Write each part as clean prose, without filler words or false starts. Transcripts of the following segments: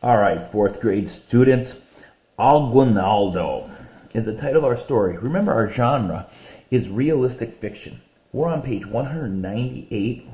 All right, fourth grade students, Alguinaldo is the title of our story. Remember, our genre is realistic fiction. We're on page 198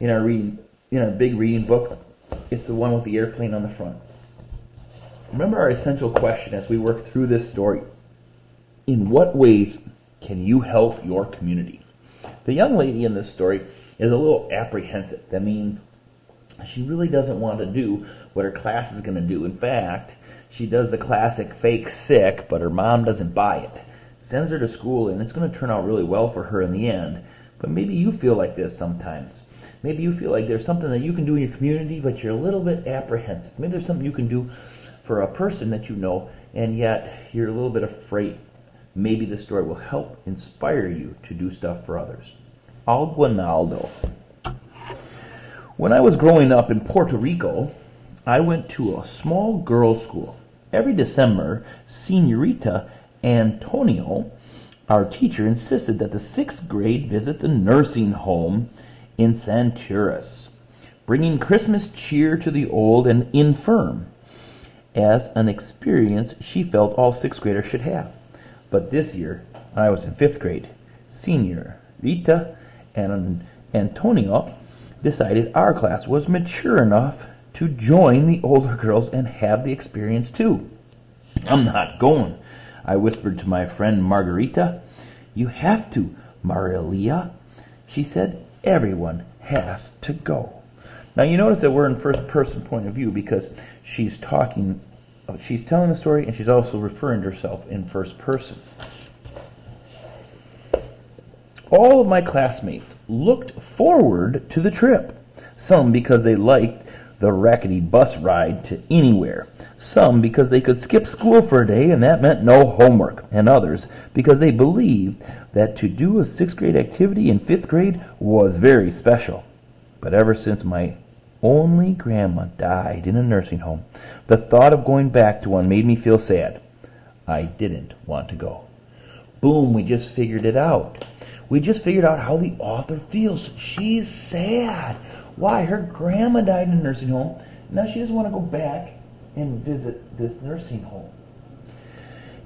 in our big reading book. It's the one with the airplane on the front. Remember our essential question as we work through this story. In what ways can you help your community? The young lady in this story is a little apprehensive. That means she really doesn't want to do what her class is going to do. In fact, she does the classic fake sick, but her mom doesn't buy it. Sends her to school, and it's going to turn out really well for her in the end. But maybe you feel like this sometimes. Maybe you feel like there's something that you can do in your community, but you're a little bit apprehensive. Maybe there's something you can do for a person that you know, and yet you're a little bit afraid. Maybe this story will help inspire you to do stuff for others. Alguinaldo. When I was growing up in Puerto Rico, I went to a small girls' school. Every December, Senorita Antonio, our teacher, insisted that the 6th grade visit the nursing home in Santurce, bringing Christmas cheer to the old and infirm, as an experience she felt all 6th graders should have. But this year, I was in 5th grade. Senorita and Antonio decided our class was mature enough to join the older girls and have the experience too. I'm not going, I whispered to my friend Margarita. You have to, Marilia, she said. Everyone has to go. Now you notice that we're in first person point of view because she's telling the story and she's also referring to herself in first person. All of my classmates looked forward to the trip. Some because they liked the rackety bus ride to anywhere. Some because they could skip school for a day and that meant no homework. And others because they believed that to do a 6th grade activity in 5th grade was very special. But ever since my only grandma died in a nursing home, the thought of going back to one made me feel sad. I didn't want to go. Boom, we just figured it out. We just figured out how the author feels. She's sad. Why? Her grandma died in a nursing home. Now she doesn't want to go back and visit this nursing home.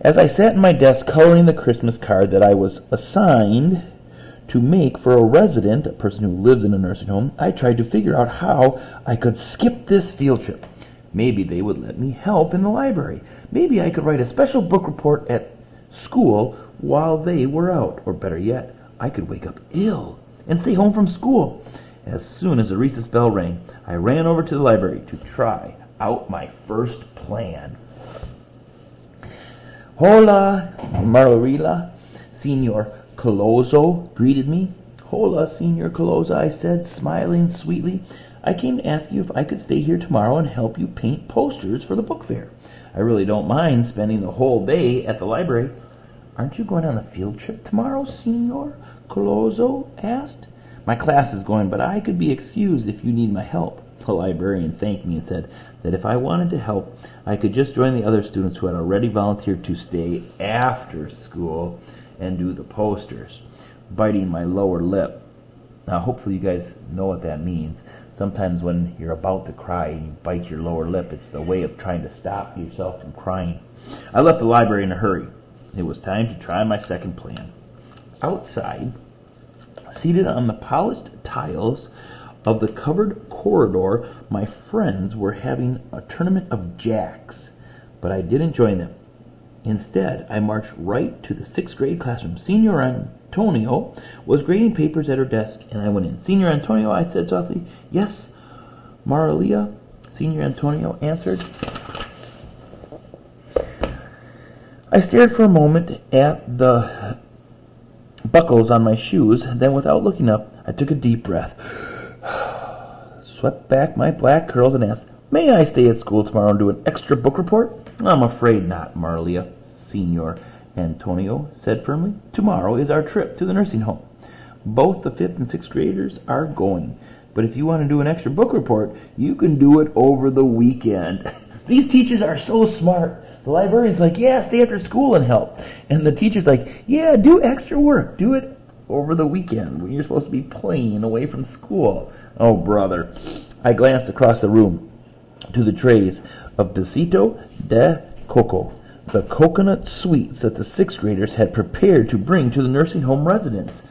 As I sat in my desk coloring the Christmas card that I was assigned to make for a resident, a person who lives in a nursing home, I tried to figure out how I could skip this field trip. Maybe they would let me help in the library. Maybe I could write a special book report at school while they were out. Or better yet, I could wake up ill and stay home from school. As soon as the recess bell rang, I ran over to the library to try out my first plan. Hola, Margarita, Senor Colozo greeted me. Hola, Senor Colozo, I said, smiling sweetly. I came to ask you if I could stay here tomorrow and help you paint posters for the book fair. I really don't mind spending the whole day at the library. Aren't you going on the field trip tomorrow, Senor Colozo asked. My class is going, but I could be excused if you need my help. The librarian thanked me and said that if I wanted to help, I could just join the other students who had already volunteered to stay after school and do the posters, biting my lower lip. Now, hopefully you guys know what that means. Sometimes when you're about to cry and you bite your lower lip, it's a way of trying to stop yourself from crying. I left the library in a hurry. It was time to try my second plan. Outside, seated on the polished tiles of the covered corridor, my friends were having a tournament of jacks, but I didn't join them. Instead, I marched right to the 6th grade classroom. Senor Antonio was grading papers at her desk, and I went in. Senor Antonio, I said softly. Yes, Marilia, Senor Antonio answered. I stared for a moment at the buckles on my shoes, then without looking up, I took a deep breath, swept back my black curls, and asked, May I stay at school tomorrow and do an extra book report? I'm afraid not, Marilia, Senor Antonio said firmly. Tomorrow is our trip to the nursing home. Both the 5th and 6th graders are going, but if you want to do an extra book report, you can do it over the weekend. These teachers are so smart. The librarian's like, yeah, stay after school and help. And the teacher's like, yeah, do extra work. Do it over the weekend when you're supposed to be playing away from school. Oh, brother. I glanced across the room. to the trays of besito de coco, the coconut sweets that the sixth graders had prepared to bring to the nursing home residents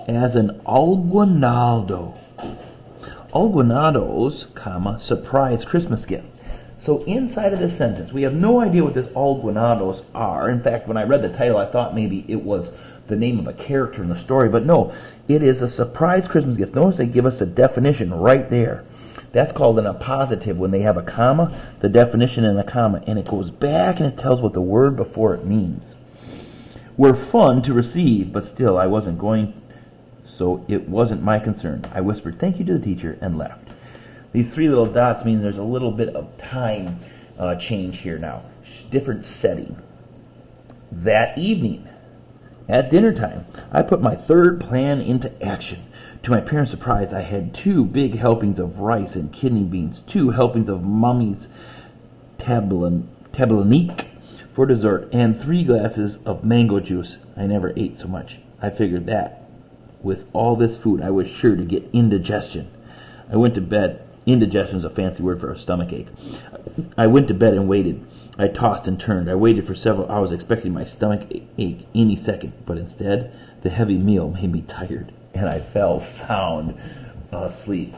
as an alguinaldo. Alguinados, surprise Christmas gift. So inside of this sentence, we have no idea what this alguinados are. In fact, when I read the title, I thought maybe it was the name of a character in the story, but no, it is a surprise Christmas gift. Notice they give us a definition right there. That's called an appositive when they have a comma, the definition and a comma, and it goes back and it tells what the word before it means. Were fun to receive, but still I wasn't going, so it wasn't my concern. I whispered thank you to the teacher and left. These three little dots mean there's a little bit of time change here now. Different setting. That evening, at dinner time, I put my third plan into action. To my parents' surprise, I had 2 big helpings of rice and kidney beans, 2 helpings of Mummy's tabelanique for dessert, and 3 glasses of mango juice. I never ate so much. I figured that with all this food, I was sure to get indigestion. I went to bed. Indigestion is a fancy word for a stomach ache. I went to bed and waited. I tossed and turned. I waited for several hours expecting my stomach ache any second, but instead, the heavy meal made me tired, and I fell sound asleep.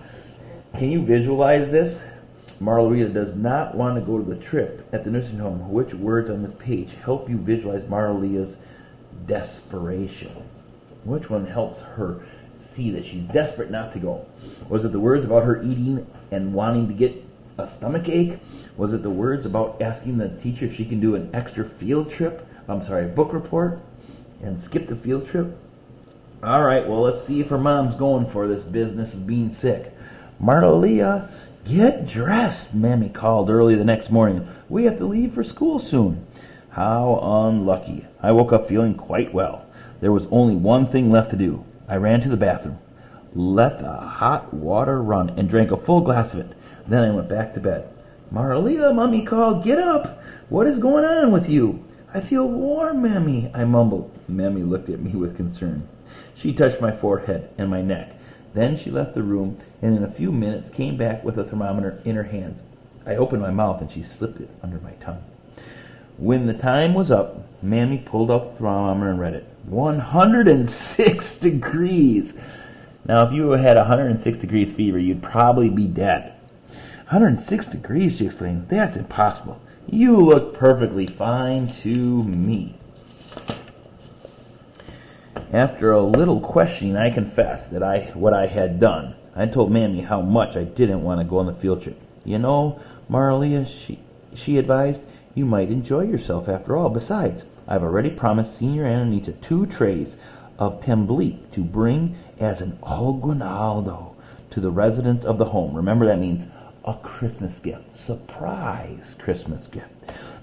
Can you visualize this? Marlarita does not want to go to the trip at the nursing home. Which words on this page help you visualize Marlarita's desperation? Which one helps her see that she's desperate not to go? Was it the words about her eating and wanting to get a stomach ache? Was it the words about asking the teacher if she can do an extra book report and skip the field trip? All right, well, let's see if her mom's going for this business of being sick. Marlia, get dressed, Mammy called early the next morning. We have to leave for school soon. How unlucky. I woke up feeling quite well. There was only one thing left to do. I ran to the bathroom, let the hot water run, and drank a full glass of it. Then I went back to bed. Marlia, Mommy called, get up. What is going on with you? I feel warm, Mammy, I mumbled. Mammy looked at me with concern. She touched my forehead and my neck. Then she left the room, and in a few minutes came back with a thermometer in her hands. I opened my mouth, and she slipped it under my tongue. When the time was up, Mammy pulled out the thermometer and read it. 106 degrees. Now, if you had 106 degrees fever, you'd probably be dead. 106 degrees, she exclaimed. That's impossible. You look perfectly fine to me. After a little questioning, I confessed that what I had done. I told Mammy how much I didn't want to go on the field trip. You know, Marlia, she advised, you might enjoy yourself after all. Besides, I've already promised Senior Antonita 2 trays of temblique to bring as an alguinaldo to the residents of the home. Remember, that means a Christmas gift. Surprise Christmas gift.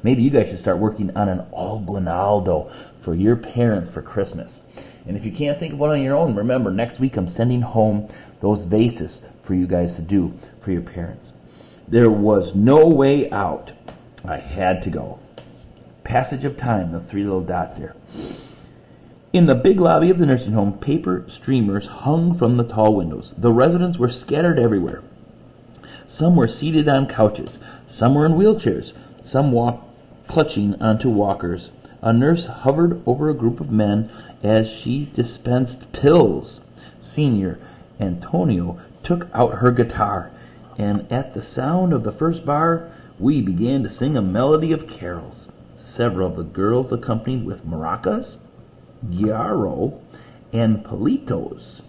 Maybe you guys should start working on an alguinaldo for your parents for Christmas. And if you can't think of one on your own, remember, next week I'm sending home those vases for you guys to do for your parents. There was no way out. I had to go. Passage of time, the 3 little dots there. In the big lobby of the nursing home, paper streamers hung from the tall windows. The residents were scattered everywhere. Some were seated on couches. Some were in wheelchairs. Some walked clutching onto walkers. A nurse hovered over a group of men as she dispensed pills. Senior Antonio took out her guitar, and at the sound of the first bar, we began to sing a melody of carols. Several of the girls accompanied with maracas, gyro, and palitos.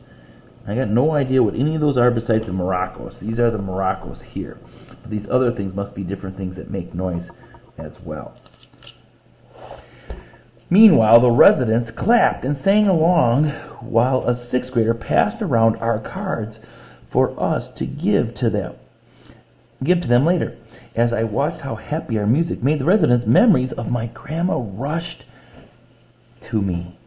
I got no idea what any of those are besides the maracos. These are the maracos here. But these other things must be different things that make noise as well. Meanwhile, the residents clapped and sang along while a 6th grader passed around our cards for us to give to them later. As I watched how happy our music made the residents, memories of my grandma rushed to me.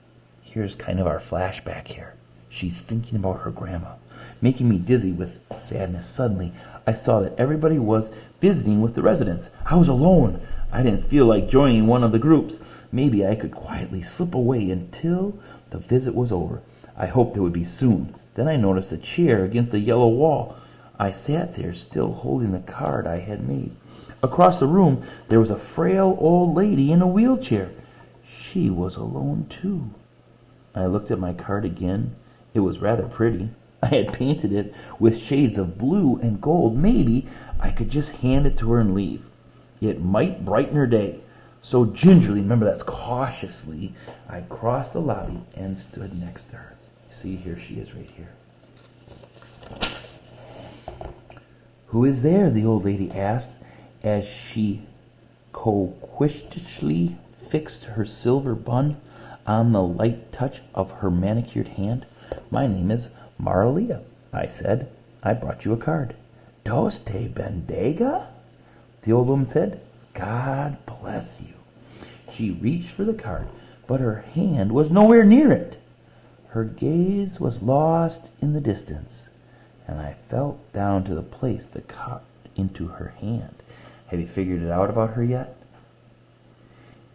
Here's kind of our flashback here. She's thinking about her grandma, making me dizzy with sadness. Suddenly, I saw that everybody was visiting with the residents. I was alone. I didn't feel like joining one of the groups. Maybe I could quietly slip away until the visit was over. I hoped it would be soon. Then I noticed a chair against the yellow wall. I sat there, still holding the card I had made. Across the room, there was a frail old lady in a wheelchair. She was alone, too. I looked at my card again. It was rather pretty. I had painted it with shades of blue and gold. Maybe I could just hand it to her and leave. It might brighten her day. So gingerly, remember that's cautiously, I crossed the lobby and stood next to her. See, here she is right here. "Who is there?" the old lady asked as she coquettishly fixed her silver bun on the light touch of her manicured hand. "My name is Maralia," I said. "I brought you a card." "Dos te bendiga," the old woman said. "God bless you." She reached for the card, but her hand was nowhere near it. Her gaze was lost in the distance, and I felt down to place the card into her hand. Have you figured it out about her yet?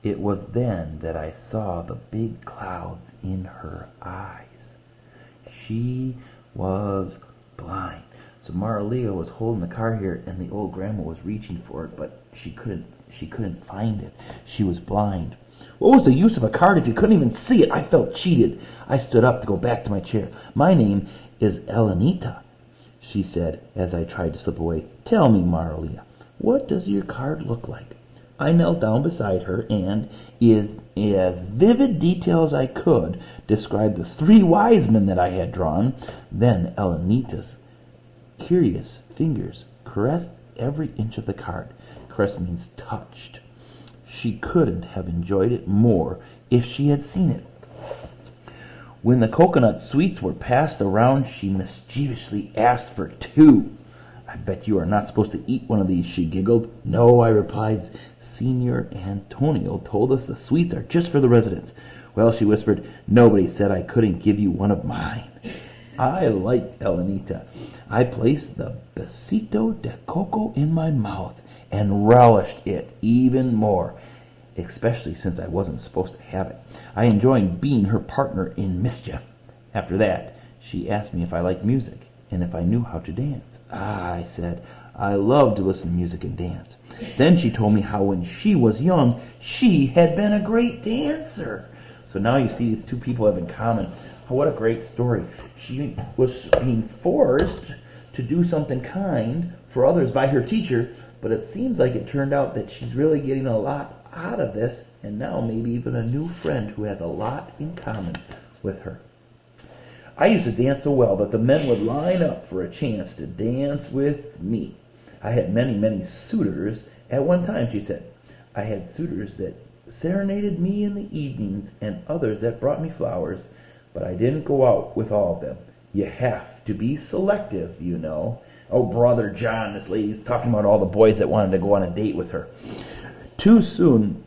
It was then that I saw the big clouds in her eyes. She was blind. So Maralia was holding the card here, and the old grandma was reaching for it, but she couldn't find it. She was blind. What was the use of a card if you couldn't even see it? I felt cheated. I stood up to go back to my chair. "My name is Elenita," she said as I tried to slip away. "Tell me, Maralia, what does your card look like?" I knelt down beside her and, in as vivid detail as I could, described the 3 wise men that I had drawn. Then Elenita's curious fingers caressed every inch of the card. Caress means touched. She couldn't have enjoyed it more if she had seen it. When the coconut sweets were passed around, she mischievously asked for 2. "I bet you are not supposed to eat one of these," she giggled. "No," I replied. "Senor Antonio told us the sweets are just for the residents." "Well," she whispered, "nobody said I couldn't give you one of mine." I liked Elenita. I placed the besito de coco in my mouth and relished it even more, especially since I wasn't supposed to have it. I enjoyed being her partner in mischief. After that, she asked me if I liked music and if I knew how to dance. "Ah," I said, "I love to listen to music and dance." Then she told me how when she was young, she had been a great dancer. So now you see these 2 people have in common. What a great story. She was being forced to do something kind for others by her teacher, but it seems like it turned out that she's really getting a lot out of this, and now maybe even a new friend who has a lot in common with her. "I used to dance so well that the men would line up for a chance to dance with me. I had many, many suitors at one time," she said. "I had suitors that serenaded me in the evenings and others that brought me flowers, but I didn't go out with all of them. You have to be selective, you know." Oh, Brother John, this lady's talking about all the boys that wanted to go on a date with her. Too soon,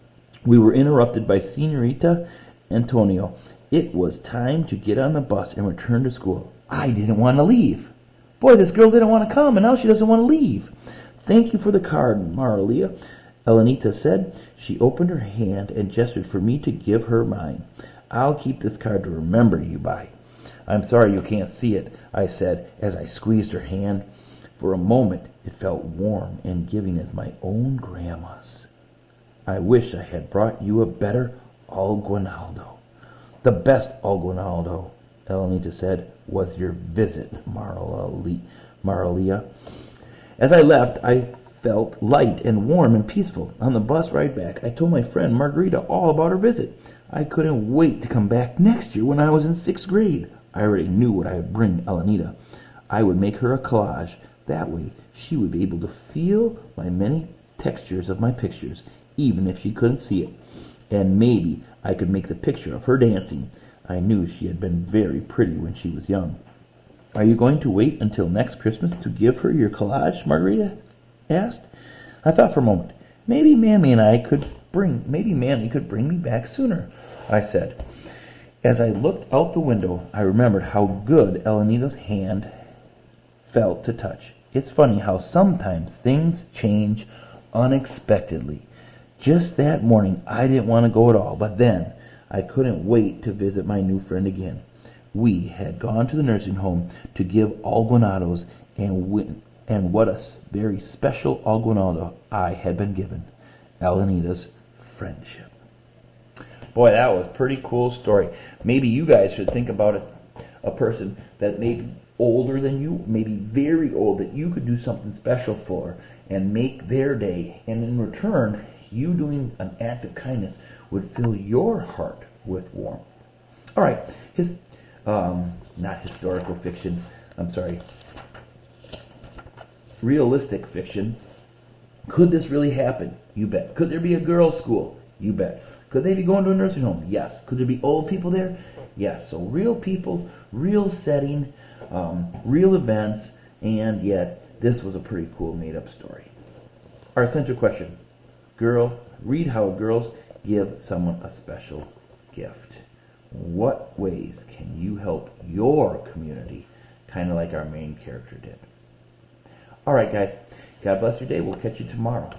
we were interrupted by Senorita Antonio. It was time to get on the bus and return to school. I didn't want to leave. Boy, this girl didn't want to come, and now she doesn't want to leave. "Thank you for the card, Maralia," Elenita said. She opened her hand and gestured for me to give her mine. "I'll keep this card to remember you by." "I'm sorry you can't see it," I said as I squeezed her hand. For a moment it felt warm and giving as my own grandma's. "I wish I had brought you a better alguinaldo." "The best alguinaldo," Elenita said, "was your visit, Maralia." As I left, I felt light and warm and peaceful. On the bus ride back, I told my friend Margarita all about her visit. I couldn't wait to come back next year when I was in 6th grade. I already knew what I would bring Elenita. I would make her a collage. That way, she would be able to feel my many textures of my pictures, even if she couldn't see it. And maybe I could make the picture of her dancing. I knew she had been very pretty when she was young. "Are you going to wait until next Christmas to give her your collage?" Margarita asked. I thought for a moment. Maybe Mammy could bring me back sooner," I said. As I looked out the window, I remembered how good Elenita's hand felt to touch. It's funny how sometimes things change unexpectedly. Just that morning, I didn't want to go at all, but then I couldn't wait to visit my new friend again. We had gone to the nursing home to give alguinados, and And what a very special Aguinaldo I had been given, Alanita's friendship. Boy, that was a pretty cool story. Maybe you guys should think about a person that may be older than you, maybe very old, that you could do something special for and make their day. And in return, you doing an act of kindness would fill your heart with warmth. All right, not historical fiction, I'm sorry, realistic fiction. Could this really happen? You bet. Could there be a girls' school? You bet. Could they be going to a nursing home? Yes. Could there be old people there? Yes. So real people, real setting, real events, and yet this was a pretty cool made-up story. Our central question. Read how girls give someone a special gift. What ways can you help your community, kind of like our main character did? All right, guys. God bless your day. We'll catch you tomorrow.